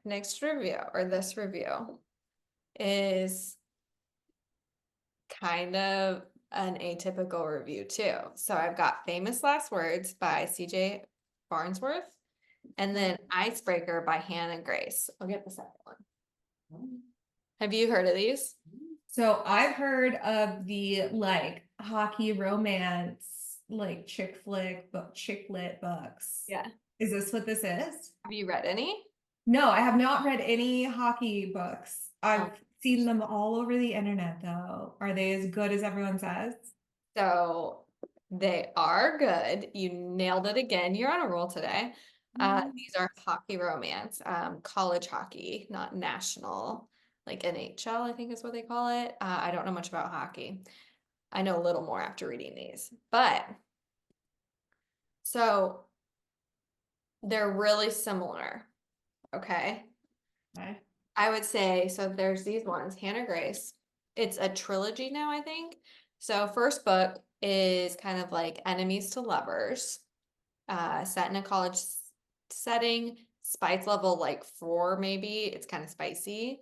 next review or this review is kind of an atypical review too. So I've got Famous Last Words by CJ Farnsworth and then Icebreaker by Hannah Grace. I'll get the second one. Have you heard of these? So I've heard of the like hockey romance, like chick lit books. Yeah. Is this what this is? Have you read any? No, I have not read any hockey books. I've Oh. seen them all over the internet though. Are they as good as everyone says? So they are good. You nailed it again. You're on a roll today. These are hockey romance, college hockey, not national, like NHL, I think is what they call it. I don't know much about hockey. I know a little more after reading these, but so they're really similar. Okay. Okay. I would say, so there's these ones, Hannah Grace. It's a trilogy now, I think. So first book is kind of like enemies to lovers, set in a college setting, spice level like 4 maybe. It's kind of spicy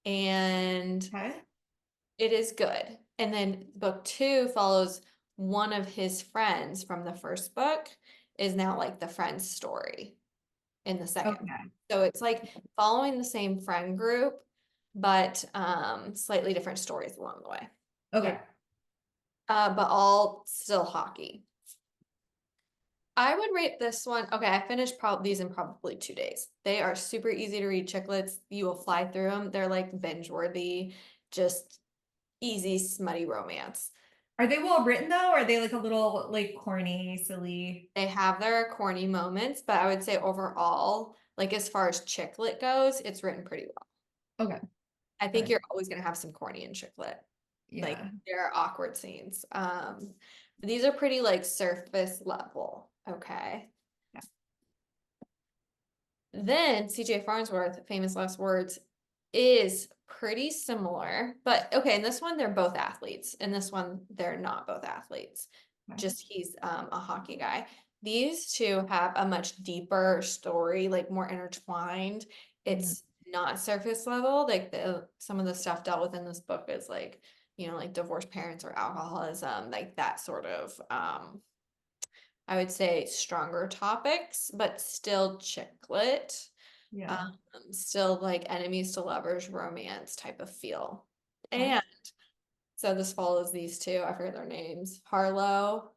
and Okay. it is good. And then book 2 follows one of his friends from the first book is now like the friend's story in the second. Okay. So it's like following the same friend group, but slightly different stories along the way. Okay. But all still hockey. I would rate this one. Okay, I finished these in probably 2 days. They are super easy to read chiclets. You will fly through them. They're like binge worthy, just easy, smutty romance. Are they well written though? Or are they like a little like corny, silly? They have their corny moments, but I would say overall, like as far as chicklet goes, it's written pretty well. Okay. I think Good. you're always gonna have some corny in chicklet. Like Yeah. there are awkward scenes. These are pretty like surface level. Okay. Yeah. Then CJ Farnsworth, Famous Last Words, is pretty similar, but okay, in this one they're both athletes. In this one, they're not both athletes. Okay. Just he's a hockey guy. These two have a much deeper story, like more intertwined. It's not surface level. Like some of the stuff dealt with in this book is like, like divorced parents or alcoholism, like that sort of I would say stronger topics, but still chicklet. Yeah. Still like enemies to lovers romance type of feel. Okay. And so this follows these two, I forget their names, Harlow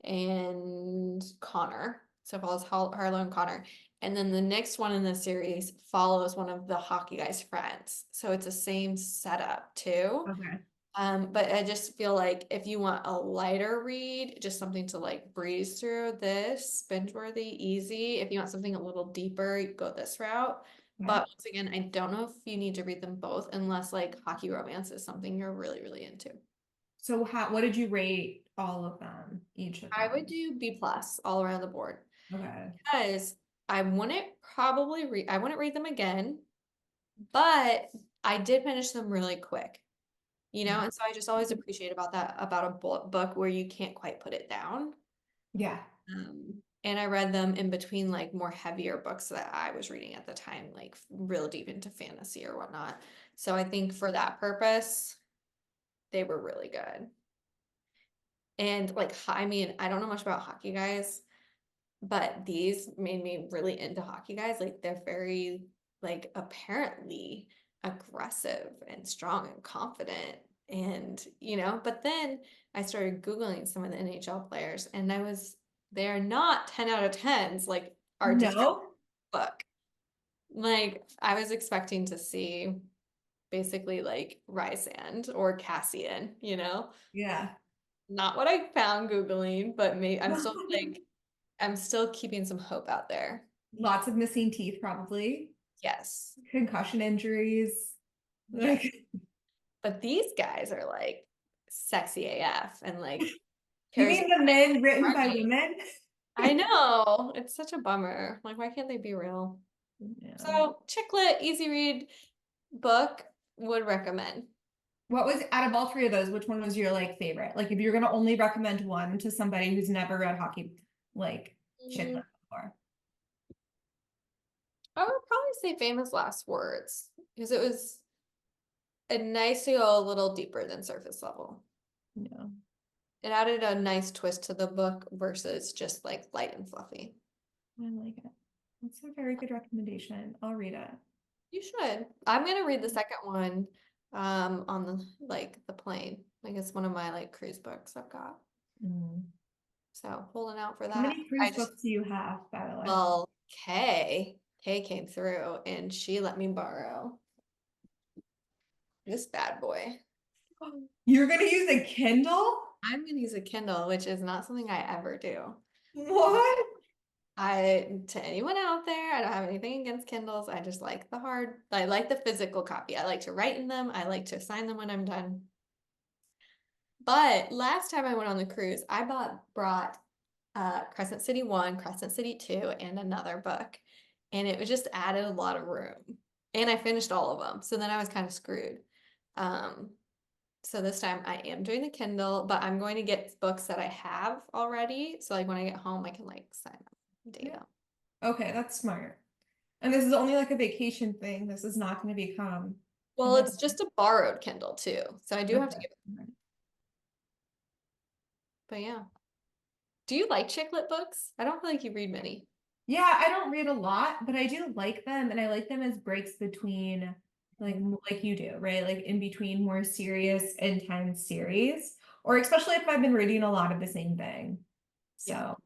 and Connor. So it follows Harlow and Connor. And then the next one in the series follows one of the hockey guy's friends. So it's the same setup too. Okay. But I just feel like if you want a lighter read, just something to like breeze through this, binge worthy, easy. If you want something a little deeper, you go this route. Okay. But once again, I don't know if you need to read them both unless like hockey romance is something you're really, really into. So what did you rate all of them, each of I them? would do B plus all around the board Okay. because I wouldn't read them again, but I did finish them really quick. And so I just always appreciate about a book where you can't quite put it down. Yeah. And I read them in between like more heavier books that I was reading at the time, like real deep into fantasy or whatnot. So I think for that purpose, they were really good. And like, I mean, I don't know much about hockey guys, but these made me really into hockey guys. Like they're very like apparently aggressive and strong and confident and but then I started Googling some of the NHL players and they're not 10 out of 10s like our No. book. Like I was expecting to see basically like Rysand or Cassian. Yeah. Not what I found Googling, but maybe I'm still keeping some hope out there. Lots of missing teeth, probably. Yes. Concussion injuries. Yes. Like, But these guys are like sexy AF and like you mean the men written by charismatic. women? I know. It's such a bummer. Like, why can't they be real? Yeah. So, chicklet, easy read book, would recommend. What was out of all three of those, which one was your like favorite? Like if you're gonna only recommend one to somebody who's never read hockey, like chick Mm, lit before. I would probably say Famous Last Words because it was a nice to go a little deeper than surface level. Yeah, It added a nice twist to the book versus just like light and fluffy. I like it. That's a very good recommendation. I'll read it. You should. I'm gonna read the second one on the plane. Like it's one of my like cruise books I've got. Mm. So holding out for How that. many I cruise just books do you have, by the way? well, Kay came through and she let me borrow this bad boy. You're gonna use a Kindle? I'm gonna use a Kindle, which is not something I ever do. What? To anyone out there, I don't have anything against Kindles. I just like I like the physical copy. I like to write in them. I like to sign them when I'm done. But last time I went on the cruise, I brought Crescent City 1, Crescent City 2, and another book. And it just added a lot of room. And I finished all of them. So then I was kind of screwed. Um, so this time I am doing the Kindle, but I'm going to get books that I have already. So like when I get home, I can like sign them, date them. Okay, that's smart. And this is only like a vacation thing. This is not going to become. Well, it's just a borrowed Kindle too. So I do have to give it. But yeah. Do you like chick lit books? I don't feel like you read many. Yeah, I don't read a lot, but I do like them, and I like them as breaks between, like you do, right? Like in between more serious, intense series, or especially if I've been reading a lot of the same thing. Yeah. So,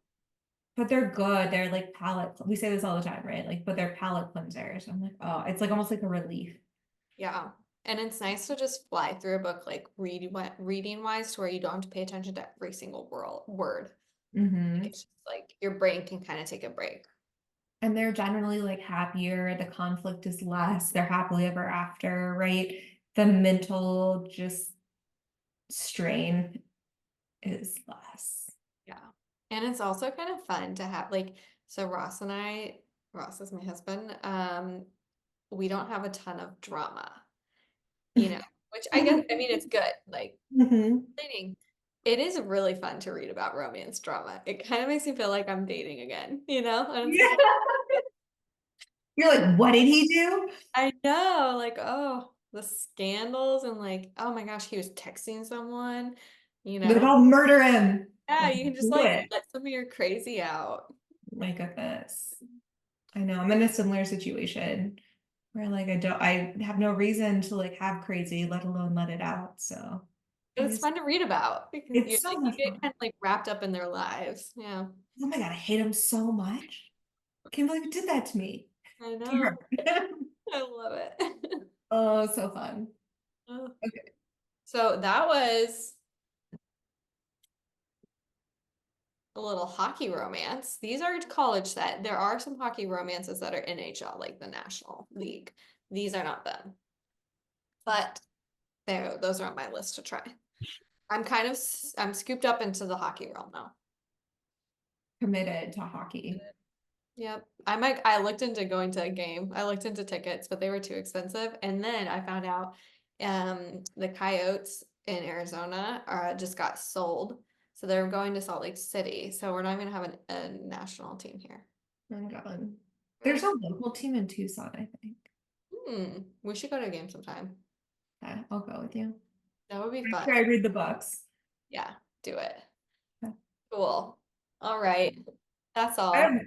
but they're good. They're like palate. We say this all the time, right? Like, but they're palate cleansers. I'm like, oh, it's like almost like a relief. Yeah. And it's nice to just fly through a book like reading wise to where you don't have to pay attention to every single word. Mm-hmm. It's just like your brain can kind of take a break. And they're generally like happier. The conflict is less. They're happily ever after, right? The mental just strain is less. Yeah. And it's also kind of fun to have like so Ross is my husband, we don't have a ton of drama, you know, which I guess I mean it's good. Like Mhm. dating. It is really fun to read about romance drama. It kind of makes me feel like I'm dating again, you know? And it's Yeah. like, You're like, what did he do? I know, like, oh, the scandals and like, oh my gosh, he was texting someone, you What know? about murder him? Yeah, Let's you can just do like it. let some of your crazy out. My goodness. I know I'm in a similar situation where like I have no reason to like have crazy, let alone let it out. So But I it's just fun to read about because it's so you much get fun. kind of like wrapped up in their lives. Yeah, Oh my God, I hate him so much. Can't believe he did that to me. I To know. her. I love it. Oh, so fun. Oh. Okay. So that was a little hockey romance. These are college set. There are some hockey romances that are NHL, like the National League. These are not them, but those are on my list to try. I'm scooped up into the hockey realm now. Committed to hockey. Yep. I looked into going to a game. I looked into tickets, but they were too expensive. And then I found out the Coyotes in Arizona just got sold. So they're going to Salt Lake City. So we're not gonna have a national team here. Oh my God. There's a local team in Tucson, I think. We should go to a game sometime. Okay, I'll go with you. That would be fun. After I read the books. Yeah, do it. Okay. Cool. All right. That's I have all.